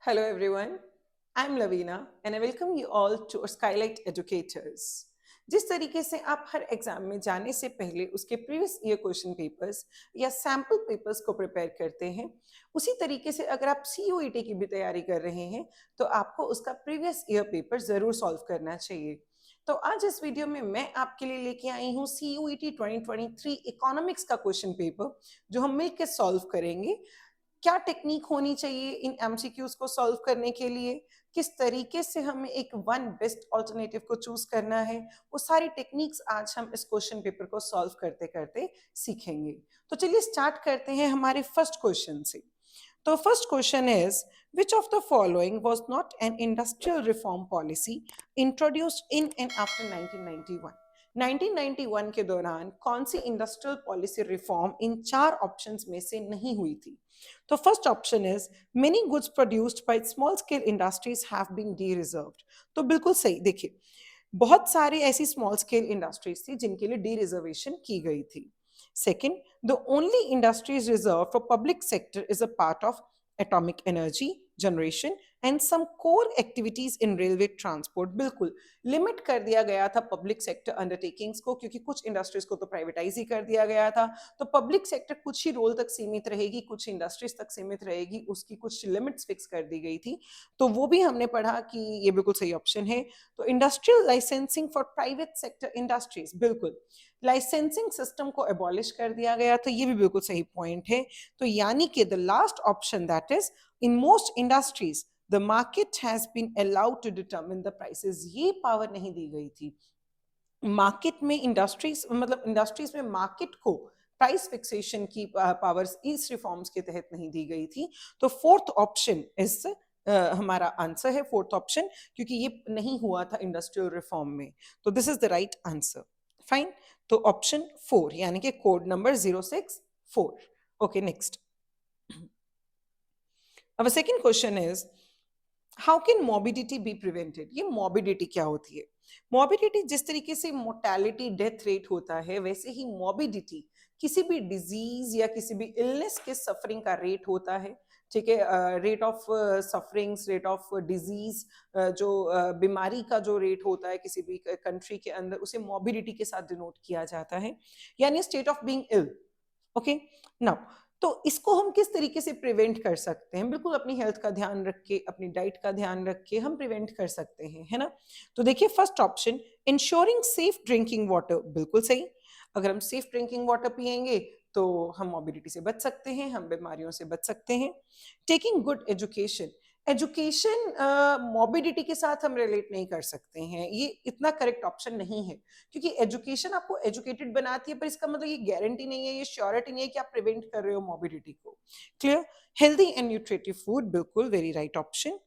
Hello everyone, I'm Lavina and I welcome you all to Skylight Educators. जिस तरीके से आप हर एग्जाम में जाने से पहले उसके प्रीवियस ईयर क्वेश्चन पेपर्स या सैम्पल पेपर्स को प्रिपेयर करते हैं, उसी तरीके से अगर आप CUET की भी तैयारी कर रहे हैं तो आपको उसका प्रीवियस ईयर पेपर जरूर सॉल्व करना चाहिए। तो आज इस वीडियो में मैं आपके लिए लेके आई हूँ CUET 2023 इकोनॉमिक्स का क्वेश्चन पेपर जो हम मिलकर सॉल्व करेंगे। क्या टेक्निक होनी चाहिए इन एमसीक्यूज को सॉल्व करने के लिए, किस तरीके से हमें एक वन बेस्ट ऑल्टरनेटिव को चूज करना है, वो सारी टेक्निक्स आज हम इस क्वेश्चन पेपर को सॉल्व करते करते सीखेंगे। तो चलिए स्टार्ट करते हैं हमारे फर्स्ट क्वेश्चन से। तो first question is which of the following was not an industrial reform policy introduced in and after 1991? 1991 के दौरान कौन सी इंडस्ट्रियल पॉलिसी रिफॉर्म इन चार ऑप्शंस में से नहीं हुई थी? तो first option is many goods produced by small scale industries have been dereserved. तो बिल्कुल सही, देखिए बहुत सारी ऐसी स्मॉल स्केल इंडस्ट्रीज थी जिनके लिए डी रिजर्वेशन की गई थी। Second, the only industries reserved for public sector is a part of atomic energy generation and some core activities in railway transport। बिल्कुल लिमिट कर दिया गया था पब्लिक सेक्टर अंडरटेकिंग्स को, क्योंकि कुछ इंडस्ट्रीज को तो प्राइवेटाइज ही कर दिया गया था। तो पब्लिक सेक्टर कुछ ही रोल तक सीमित रहेगी, कुछ इंडस्ट्रीज तक सीमित रहेगी, उसकी कुछ लिमिट्स फिक्स कर दी गई थी। तो वो भी हमने पढ़ा कि ये बिल्कुल सही ऑप्शन है। तो industrial licensing for private sector industries, बिल्कुल लाइसेंसिंग सिस्टम को एबॉलिश कर दिया गया, तो ये भी बिल्कुल सही पॉइंट है। तो यानी कि the last option that is in most industries the market has been allowed to determine the prices, ये पावर नहीं दी गई थी मार्केट में। इंडस्ट्रीज मतलब इंडस्ट्रीज में मार्केट को प्राइस फिक्सेशन की पावर्स इस रिफॉर्म्स के तहत नहीं दी गई थी। तो फोर्थ ऑप्शन इज हमारा आंसर है, फोर्थ ऑप्शन, क्योंकि ये नहीं हुआ था इंडस्ट्रियल रिफॉर्म में। तो this is the right answer. Fine, तो ऑप्शन 4 यानी कि कोड नंबर 064। Okay, next. अब second question is how can morbidity be prevented? ये मॉर्बिडिटी क्या होती है? मॉर्बिडिटी जिस तरीके से मोर्टेलिटी डेथ रेट होता है, वैसे ही मॉर्बिडिटी किसी भी डिजीज या किसी भी इलनेस के सफरिंग का रेट होता है। ठीक है, rate of sufferings, rate of disease, जो बीमारी का जो रेट होता है किसी भी कंट्री के अंदर, उसे मॉर्बिडिटी के साथ डिनोट किया जाता है, यानी state of being ill. Okay, now तो इसको हम किस तरीके से प्रिवेंट कर सकते हैं? बिल्कुल अपनी हेल्थ का ध्यान रख के, अपनी डाइट का ध्यान रख के हम प्रिवेंट कर सकते हैं, है ना। तो देखिए first option ensuring safe drinking water, बिल्कुल सही। अगर हम सेफ ड्रिंकिंग वाटर पिएंगे तो हम मॉर्बिडिटी से बच सकते हैं, हम बीमारियों से बच सकते हैं। Taking good education, education morbidity के साथ हम रिलेट नहीं कर सकते हैं, ये इतना करेक्ट ऑप्शन नहीं है, क्योंकि एजुकेशन आपको एजुकेटेड बनाती है, पर इसका मतलब ये गारंटी नहीं है, ये श्योरिटी नहीं है कि आप प्रिवेंट कर रहे हो मॉर्बिडिटी को। Clear. Healthy and nutritive food, बिल्कुल very right option.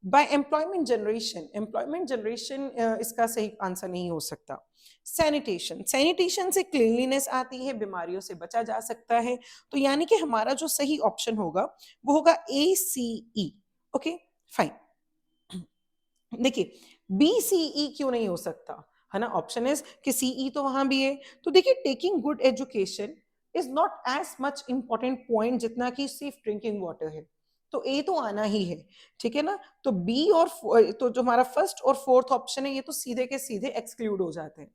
By employment generation, employment generation इसका सही आंसर नहीं हो सकता। सैनिटेशन, सैनिटेशन से क्लीनलीनेस आती है, बीमारियों से बचा जा सकता है। तो यानी कि हमारा जो सही ऑप्शन होगा वो होगा ACE। Okay, fine. देखिए BCE क्यों नहीं हो सकता, है ना। ऑप्शन इज कि CE तो वहां भी है। तो देखिए taking good education is not as much important point जितना कि सेफ ड्रिंकिंग वाटर है, तो ए तो आना ही है, ठीक है ना। तो बी और तो जो हमारा फर्स्ट और फोर्थ ऑप्शन है ये तो सीधे के सीधे एक्सक्लूड हो जाते हैं,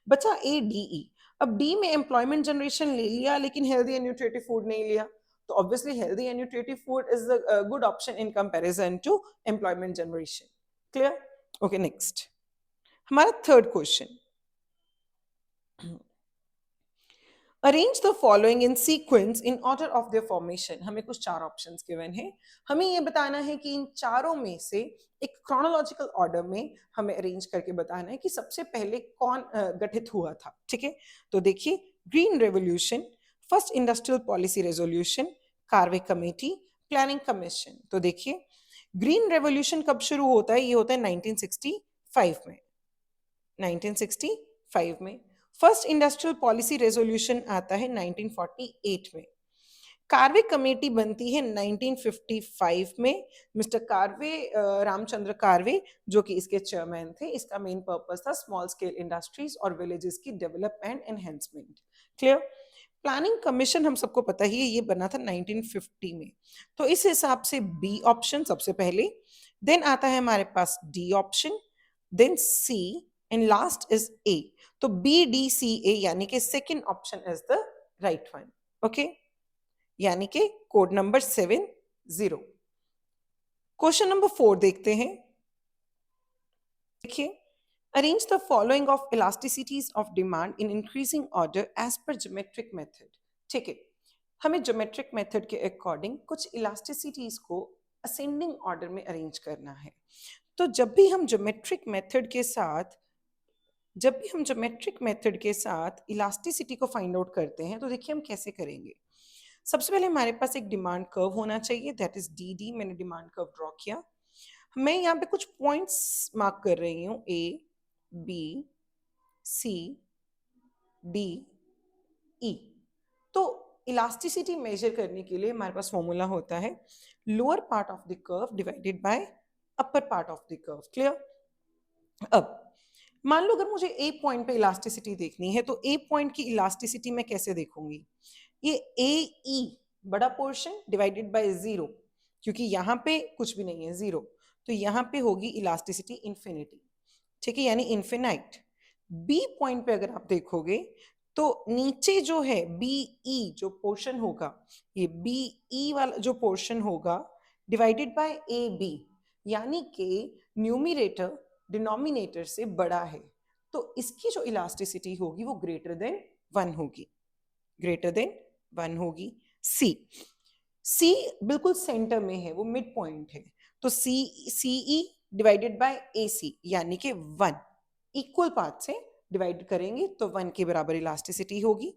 बचा ADE। अब डी में एम्प्लॉयमेंट जनरेशन ले लिया लेकिन हेल्दी एंड न्यूट्रिटिव फूड नहीं लिया, तो obviously healthy and nutritive food is the good option in comparison to employment generation. Clear. Okay, next हमारा third question. Arrange the following in sequence in order of their formation. हमें कुछ चार options given है, हमें ये बताना है कि इन चारों में से एक क्रोनोलॉजिकल ऑर्डर में हमें अरेंज करके बताना है कि सबसे पहले कौन गठित हुआ था। ठीक है, तो देखिए green revolution, first industrial policy resolution, Karve committee, planning commission. तो देखिए ग्रीन रेवोल्यूशन कब शुरू होता है? ये होता है 1965 में, 1965 में। फर्स्ट इंडस्ट्रियल पॉलिसी रेजोल्यूशन आता है 1948 में। कार्वे कमेटी बनती है 1955 में। मिस्टर कार्वे, रामचंद्र कार्वे, जो कि इसके चेयरमैन थे, इसका मेन पर्पस था स्मॉल स्केल इंडस्ट्रीज और विलेजेस की develop and enhancement. Clear. Planning commission हम सबको पता ही है, ये बना था 1950 में। तो इस हिसाब से बी ऑप्शन सबसे पहले, देन आता है हमारे पास D option, then C and last is A. तो बी डी सी ए यानी कि second option is the right one. Okay, यानी कि कोड नंबर 70। क्वेश्चन नंबर 4 देखते हैं। देखिए, arrange the following of elasticities of demand in increasing order as per geometric method. ठीक है, हमें ज्योमेट्रिक मेथड के अकॉर्डिंग कुछ इलास्टिसिटीज को असेंडिंग ऑर्डर में अरेंज करना है। तो जब भी हम ज्योमेट्रिक मेथड के साथ इलास्टिसिटी को फाइंड आउट करते हैं, तो देखिए हम कैसे करेंगे। सबसे पहले हमारे पास एक डिमांड कर्व होना चाहिए, दैट इज डी डी। मैंने डिमांड कर्व ड्रॉ किया। मैं यहाँ पे कुछ पॉइंट्स मार्क कर रही हूँ, A B C D E. तो इलास्टिसिटी मेजर करने के लिए हमारे पास फॉर्मूला होता है lower part of the curve divided by upper part of the curve. Clear? अब मान लो अगर मुझे ए पॉइंट पे इलास्टिसिटी देखनी है, तो ए पॉइंट की इलास्टिसिटी मैं कैसे देखूंगी? ये ए ई बड़ा पोर्शन डिवाइडेड बाय 0, क्योंकि यहाँ पे कुछ भी नहीं है, 0, तो यहाँ पे होगी इलास्टिसिटी इन्फिनिटी। ठीक है, यानी इन्फिनाइट। बी पॉइंट पे अगर आप देखोगे तो नीचे जो है बी ई जो पोर्शन होगा, ये बी ई वाला जो पोर्शन होगा डिवाइडेड बाय ए बी, यानी कि न्यूमिरेटर डिनोमिनेटर से बड़ा है, तो इसकी जो इलास्टिसिटी होगी वो ग्रेटर देन 1 होगी, ग्रेटर देन 1 होगी। सी, सी बिल्कुल सेंटर में है, वो मिड पॉइंट है, तो सी सीई डिवाइडेड बाय ए सी यानी कि 1, इक्वल पार्ट से डिवाइड करेंगे तो 1 के बराबर इलास्टिसिटी होगी।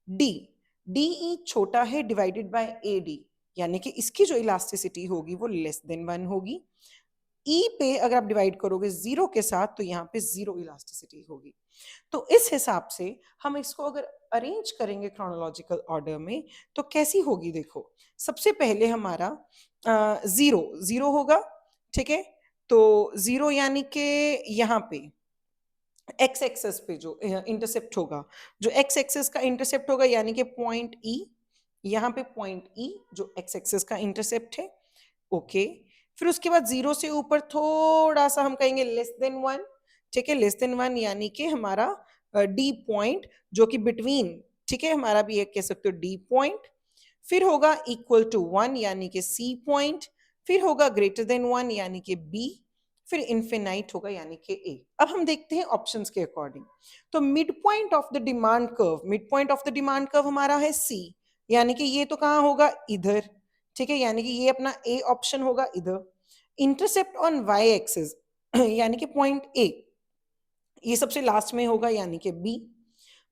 डी, डीई छोटा है डिवाइडेड बाय ए डी, यानी कि इसकी जो इलास्टिसिटी होगी वो लेस देन 1 होगी। ई पे अगर आप डिवाइड करोगे 0 के साथ तो यहाँ पे 0 इलास्टिसिटी होगी। तो इस हिसाब से हम इसको अगर अरेंज करेंगे क्रोनोलॉजिकल ऑर्डर में तो कैसी होगी? देखो, सबसे पहले हमारा 0 होगा। ठीक है, तो 0 यानी कि यहाँ पे एक्स एक्सेस पे जो इंटरसेप्ट होगा, जो एक्स एक्सेस का इंटरसेप्ट होगा यानी कि पॉइंट ई, यहाँ पे पॉइंट ई जो एक्स एक्सेस का इंटरसेप्ट है। ओके, फिर उसके बाद 0 से ऊपर थोड़ा सा हम कहेंगे लेस देन 1। ठीक है, लेस देन 1 यानी कि हमारा डी पॉइंट जो कि बिटवीन, ठीक है, हमारा भी एक कह सकते हो डी पॉइंट। फिर होगा इक्वल टू 1 यानी कि सी पॉइंट, फिर होगा ग्रेटर देन 1 यानी कि बी, फिर इन्फिनाइट होगा यानी कि ए। अब हम देखते हैं ऑप्शंस के अकॉर्डिंग। तो mid point of the demand curve, mid point of the demand curve हमारा है सी, यानी कि ये तो कहाँ होगा? इधर। ठीक है, यानी कि ये अपना ए ऑप्शन होगा इधर। इंटरसेप्ट ऑन वाई एक्सिस यानी कि पॉइंट ए, ये सबसे लास्ट में होगा यानी कि B.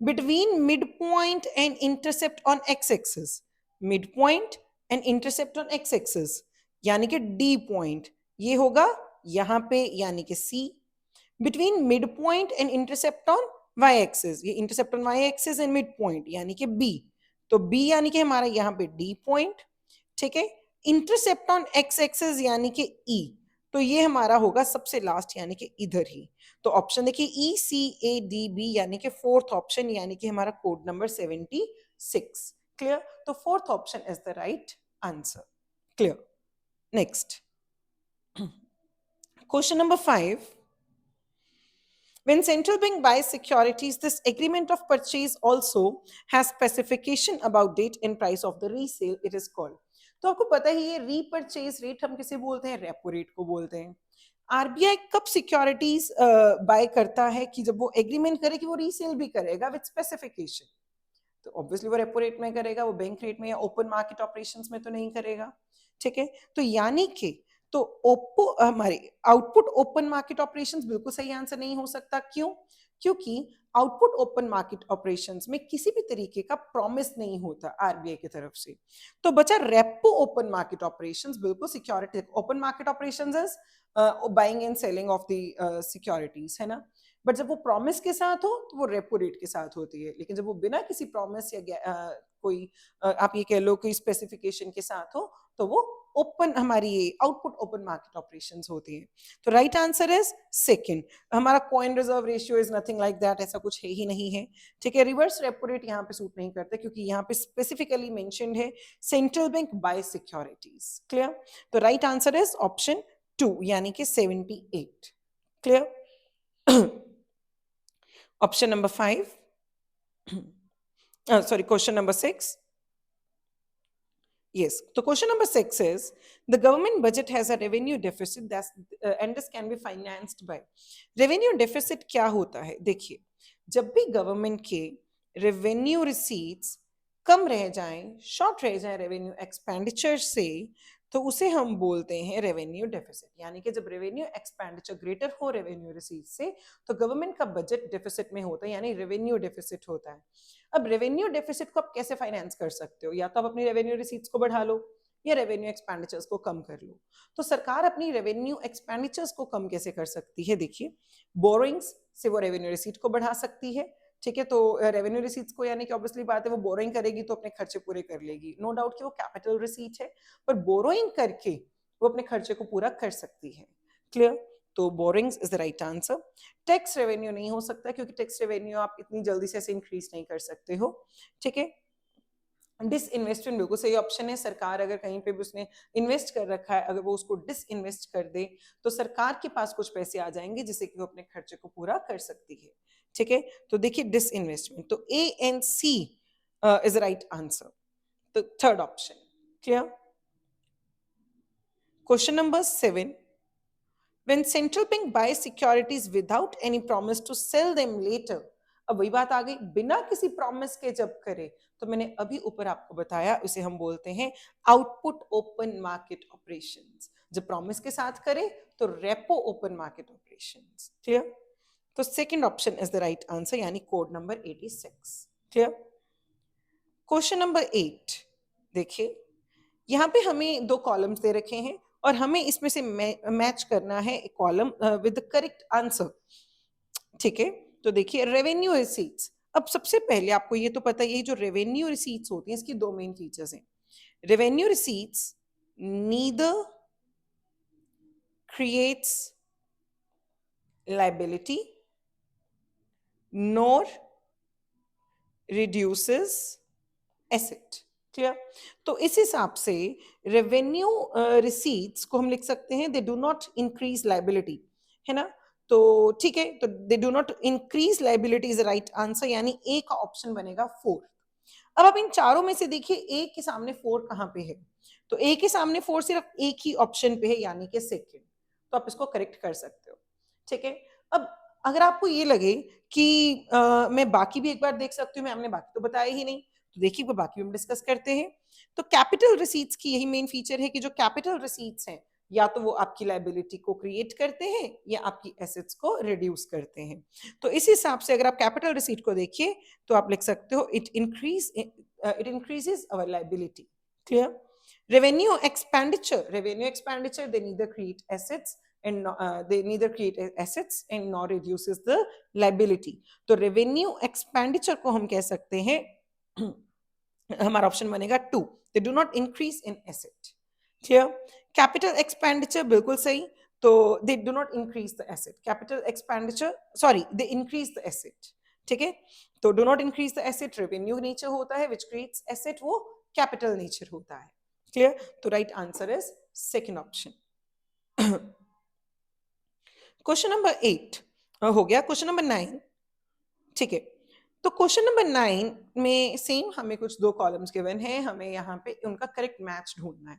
Between mid point and intercept on X axis, mid point and intercept on X axis यानी कि डी पॉइंट, ये होगा यहां पे यानी कि C. Between mid point and intercept on Y axis, ये intercept on Y axis and mid point यानी कि बी, तो बी यानी कि हमारा यहाँ पे डी पॉइंट। ठीक है, इंटरसेप्ट ऑन एक्स एक्सिस यानी कि ई, तो ये हमारा होगा सबसे लास्ट यानी कि इधर ही। तो ऑप्शन देखिए ई सी ए डी बी यानी कि फोर्थ ऑप्शन, यानी कि हमारा कोड नंबर 76। क्लियर? तो fourth option is the right answer. Clear? Next, question number 5। When central bank buys securities, this agreement of purchase also has specification about date and price of the resale. It is called. तो आपको पता ही ये repurchase rate हम किसे बोलते हैं? Repo rate को बोलते हैं। आरबीआई कब सिक्योरिटीज बाय करता है? कि जब वो एग्रीमेंट करे कि वो रीसेल भी करेगा विद स्पेसिफिकेशन। तो ऑब्वियसली वो रेपो रेट में करेगा, वो बैंक रेट में या ओपन मार्केट ऑपरेशंस में तो नहीं करेगा। ठीक है, तो यानी कि तो ओप्पो हमारे आउटपुट ओपन मार्केट ऑपरेशंस बिल्कुल सही आंसर नहीं हो सकता। क्यों? क्योंकि आउटपुट ओपन मार्केट ऑपरेशंस में किसी भी तरीके का प्रॉमिस नहीं होता आरबीआई की तरफ से। तो बचा रेपो ओपन मार्केट ऑपरेशंस, बिल्कुल security open market operations is buying and selling of the securities, है ना। बट जब वो प्रॉमिस के साथ हो तो वो रेपो रेट के साथ होती है, लेकिन जब वो बिना किसी प्रॉमिस या कोई आप ये कह लो कोई स्पेसिफिकेशन के साथ हो तो वो ओपन हमारी ये आउटपुट ओपन मार्केट ऑपरेशंस होती हैं। तो राइट आंसर इज सेकंड। हमारा coin reserve ratio is nothing like that, ऐसा कुछ है ही नहीं है। ठीक है, रिवर्स रेपो रेट यहाँ पे सूट नहीं करते क्योंकि यहाँ पे स्पेसिफिकली मेंशन्ड है central bank by securities. Clear? तो राइट आंसर इज ऑप्शन 2 यानी कि 78। Clear? Option number 5, sorry, question number 6. Yes. So question number 6 is the government budget has a revenue deficit that's and this can be financed by revenue deficit। क्या होता है? देखिए, जब भी government के revenue receipts कम रह जाएं, शॉर्ट रह जाएं रेवेन्यू एक्सपेंडिचर से, तो उसे हम बोलते हैं रेवेन्यू डेफिसिट। यानी कि जब रेवेन्यू एक्सपेंडिचर ग्रेटर हो रेवेन्यू रिसीट से, तो गवर्नमेंट का बजट डेफिसिट में होता है, यानी रेवेन्यू डेफिसिट होता है। अब रेवेन्यू डेफिसिट को आप कैसे फाइनेंस कर सकते हो? या तो आप अपनी रेवेन्यू रिसीट्स को बढ़ा लो या रेवेन्यू एक्सपेंडिचर्स को कम कर लो। तो सरकार अपनी रेवेन्यू एक्सपेंडिचर्स को कम कैसे कर सकती है? देखिए, बोरोइंग्स से वो रेवेन्यू रिसीट को बढ़ा सकती है। ठीक है, तो रेवेन्यू रिसीट्स को, यानी कि ऑब्वियसली बात है वो बोरोइंग करेगी तो अपने खर्चे पूरे कर लेगी, नो डाउट कि वो कैपिटल रिसीट है, पर बोरोइंग करके वो अपने खर्चे को पूरा कर सकती है। क्लियर? तो borings is the right answer. Tax revenue नहीं हो सकता क्योंकि टैक्स रेवेन्यू आप इतनी जल्दी से ऐसे इंक्रीज नहीं कर सकते हो। ठीक है, डिसइन्वेस्टमेंट बिल्कुल सही ऑप्शन है। सरकार अगर कहीं पे भी उसने इन्वेस्ट कर रखा है, अगर वो उसको डिसइन्वेस्ट कर दे तो सरकार के पास कुछ पैसे आ जाएंगे जिससे कि वो अपने खर्चे को पूरा कर सकती है। ठीक है, तो देखिए डिसइन्वेस्टमेंट, तो A and C is right answer, तो third option. Clear? Question number 7, when central bank buys securities without any promise to sell them later। अब वही बात आ गई, बिना किसी प्रॉमिस के जब करे, तो मैंने अभी ऊपर आपको बताया उसे हम बोलते हैं आउटपुट ओपन मार्केट ऑपरेशंस। जब प्रॉमिस के साथ करे तो repo open market operations. Clear? तो second option is the right answer, यानी code number 86। Clear? Question number 8, देखिए यहाँ पे हमें दो कॉलम्स दे रखे हैं और हमें इसमें से मैच करना है एक column with the correct answer. ठीक है, तो देखिए रेवेन्यू रिसीट्स। अब सबसे पहले आपको ये तो पता है, ये जो रेवेन्यू रिसीट्स होती हैं इसकी दो मेन फीचर्स हैं। Revenue receipts neither creates liability nor reduces asset. Clear? तो इस हिसाब से रेवेन्यू रिसीट्स को हम लिख सकते हैं they do not increase liability, है ना? तो ठीक है, तो they do not increase liability is right answer, यानी ए का ऑप्शन बनेगा 4। अब आप इन चारों में से देखिए ए के सामने 4 कहां पे है? तो ए के सामने 4 सिर्फ एक ही ऑप्शन पे है, यानी कि सेकंड। तो आप इसको करेक्ट कर सकते हो। ठीक है, अब अगर आपको ये लगे कि मैं बाकी भी एक बार देख सकती हूँ, मैं हमने बाकी तो बताया ही नहीं, तो देखिए वो बाकी हम डिस्कस करते हैं। तो कैपिटल रिसीट्स की यही मेन फीचर है कि जो कैपिटल रिसीट्स हैं, या तो वो आपकी लायबिलिटी को क्रिएट करते हैं या आपकी एसेट्स को रिड्यूस करते हैं। तो इस हिसाब से अगर आप कैपिटल रिसीट को देखिए तो आप लिख सकते हो it increases our liability. Clear? Revenue expenditure they neither create assets and they neither create assets and nor reduces the liability। तो रेवेन्यू एक्सपेंडिचर को हम कह सकते हैं हमारा ऑप्शन बनेगा 2, they do not increase in asset। Clear? Capital expenditure बिल्कुल सही, तो they do not increase the asset। Capital expenditure sorry they increase the asset। ठीक है, तो do not increase the asset revenue nature होता है, which creates asset वो capital nature होता है। क्लियर? तो right answer is second option. Question number 8 हो गया। क्वेश्चन नंबर 9, ठीक है, तो क्वेश्चन नंबर 9 में सेम हमें कुछ दो कॉलम्स गिवन है, हमें यहाँ पे उनका करेक्ट मैच ढूंढना है।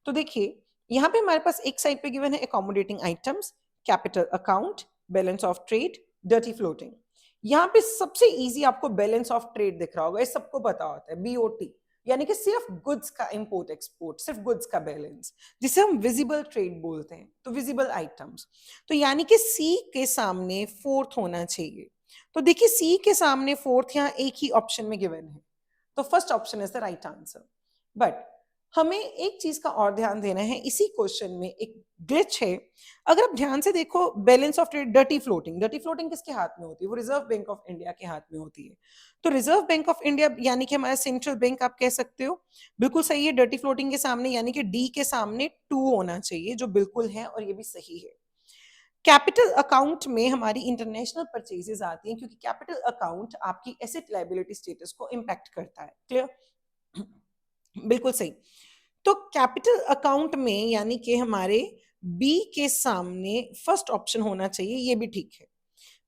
तो देखिए यहाँ पे हमारे पास एक साइड पे गिवन है accommodating items, capital account, balance of trade, dirty floating. यहाँ पे सबसे इजी आपको बैलेंस ऑफ ट्रेड दिख रहा होगा, ये सबको पता होता है, बीओटी, यानी कि सिर्फ गुड्स का इंपोर्ट एक्सपोर्ट, सिर्फ गुड्स का बैलेंस, जिसे हम विजिबल ट्रेड बोलते हैं। तो विजिबल आइटम्स, तो यानी कि सी के सामने 4th होना चाहिए। तो देखिए सी के सामने 4th यहाँ एक ही ऑप्शन में गिवन है, तो first option is the right answer. But हमें एक चीज का और ध्यान देना है, इसी क्वेश्चन में एक ग्लिच है। अगर आप ध्यान से देखो, balance of trade dirty floating किसके हाथ में होती है? वो रिजर्व बैंक ऑफ इंडिया के हाथ में होती है। तो रिजर्व बैंक ऑफ इंडिया यानी कि हमारा सेंट्रल बैंक आप कह सकते हो, बिल्कुल सही है। डर्टी फ्लोटिंग के सामने यानी कि डी के सामने 2 होना चाहिए, जो बिल्कुल है और ये भी सही है। कैपिटल अकाउंट में हमारी इंटरनेशनल परचेजेस आती हैं, क्योंकि कैपिटल अकाउंट आपकी एसेट लायबिलिटी स्टेटस को इंपैक्ट करता है। क्लियर? बिल्कुल सही। तो कैपिटल अकाउंट में यानी कि हमारे बी के सामने फर्स्ट ऑप्शन होना चाहिए, ये भी ठीक है।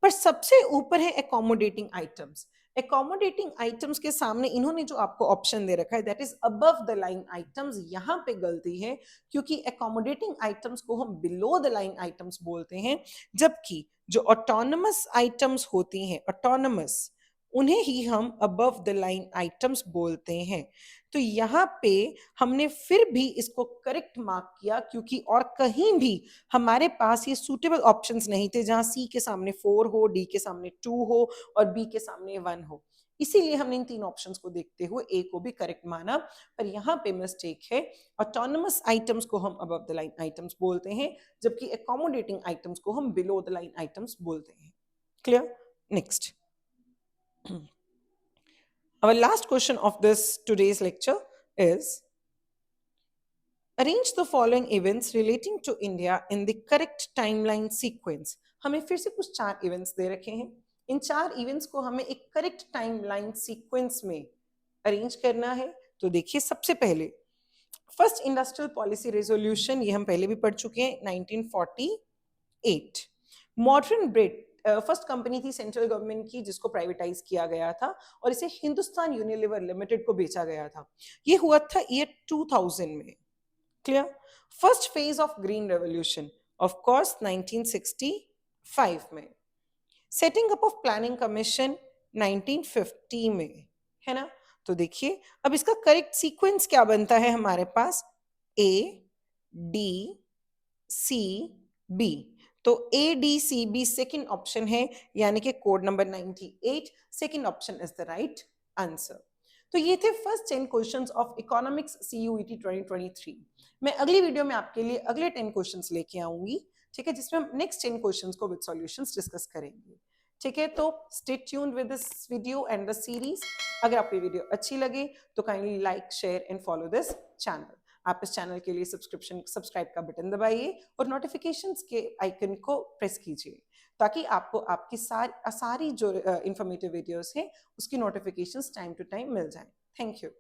पर सबसे ऊपर है एकोमोडेटिंग आइटम्स। एकोमोडेटिंग आइटम्स के सामने इन्होंने जो आपको ऑप्शन दे रखा है that is above the line items, यहां पे गलती है, क्योंकि एकोमोडेटिंग आइटम्स को हम बिलो द लाइन आइटम्स बोलते हैं, जबकि जो ऑटोनमस आइटम्स होती हैं, ऑटोनमस, उन्हें ही हम अबव द लाइन आइटम्स बोलते हैं। तो यहाँ पे हमने फिर भी इसको करेक्ट मार्क किया, क्योंकि और कहीं भी हमारे पास ये सूटेबल ऑप्शंस नहीं थे जहां सी के सामने 4 हो, डी के सामने 2 हो और बी के सामने 1 हो। इसीलिए हमने इन 3 ऑप्शंस को देखते हुए ए को भी करेक्ट माना। पर यहाँ पे मिस्टेक है, ऑटोनमस आइटम्स को हम अबव द लाइन आइटम्स बोलते हैं, जबकि एकोमोडेटिंग आइटम्स को हम बिलो द लाइन आइटम्स बोलते हैं। Clear? Next, our last question of this today's lecture is, arrange the following events relating to India in the correct timeline sequence. हमें फिर से कुछ 4 इवेंट्स दे रखे हैं। इन 4 इवेंट्स को हमें एक करेक्ट टाइमलाइन सीक्वेंस में अरेंज करना है। तो देखिए, सबसे पहले फर्स्ट इंडस्ट्रियल पॉलिसी रेजोल्यूशन, ये हम पहले भी पढ़ चुके हैं, 1948। मॉडर्न ब्रेड फर्स्ट कंपनी थी सेंट्रल गवर्नमेंट की जिसको प्राइवेटाइज किया गया था और इसे हिंदुस्तान यूनिलीवर लिमिटेड को बेचा गया था। ये हुआ था ईयर 2000 में। Clear? First phase of green revolution, of course 1965 में। Setting up of planning commission 1950 में, है ना? तो देखिए, अब इसका करेक्ट सीक्वेंस क्या बनता है हमारे पास? A, D, C, B। तो A, D, C, B second option है, यानी कि code number 98, second option is the right answer. तो ये थे first 10 questions of economics CUET 2023। मैं अगली वीडियो में आपके लिए अगले 10 क्वेश्चंस लेके आऊंगी, ठीक है, जिसमें हम नेक्स्ट 10 क्वेश्चंस को विद सॉल्यूशंस डिस्कस करेंगे। ठीक है, तो stay tuned with this video and the series. अगर आपको ये वीडियो अच्छी लगे तो kindly like, share and follow this channel. आप इस चैनल के लिए सब्सक्राइब का बटन दबाइए और नोटिफिकेशंस के आइकन को प्रेस कीजिए, ताकि आपको आपकी सारी जो इंफॉर्मेटिव वीडियोस हैं उसकी नोटिफिकेशंस टाइम टू टाइम मिल जाएं। Thank you.